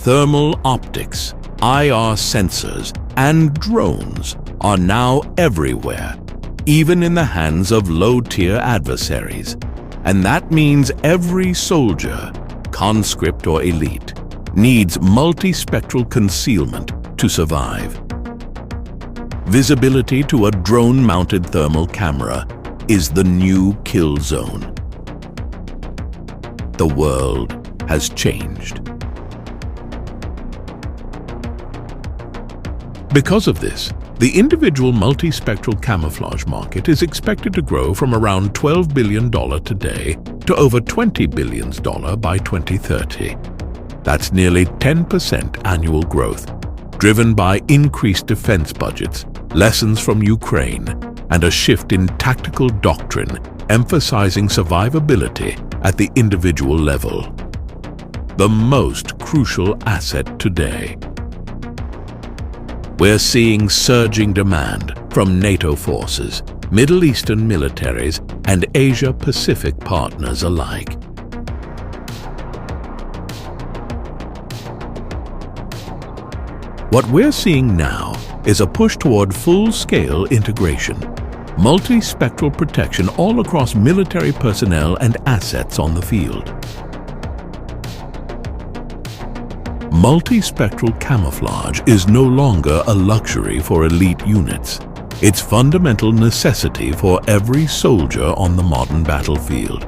Thermal optics, IR sensors, and drones are now everywhere, even in the hands of low-tier adversaries. And that means every soldier, conscript or elite, needs multispectral concealment to survive. Visibility to a drone-mounted thermal camera is the new kill zone. The world has changed. Because of this, the individual multispectral camouflage market is expected to grow from around $12 billion today to over $20 billion by 2030. That's nearly 10% annual growth, driven by increased defense budgets, lessons from Ukraine, and a shift in tactical doctrine emphasizing survivability at the individual level. The most crucial asset today. We're seeing surging demand from NATO forces, Middle Eastern militaries, and Asia-Pacific partners alike. What we're seeing now is a push toward full-scale integration, multispectral protection all across military personnel and assets on the field. Multispectral camouflage is no longer a luxury for elite units. It's fundamental necessity for every soldier on the modern battlefield.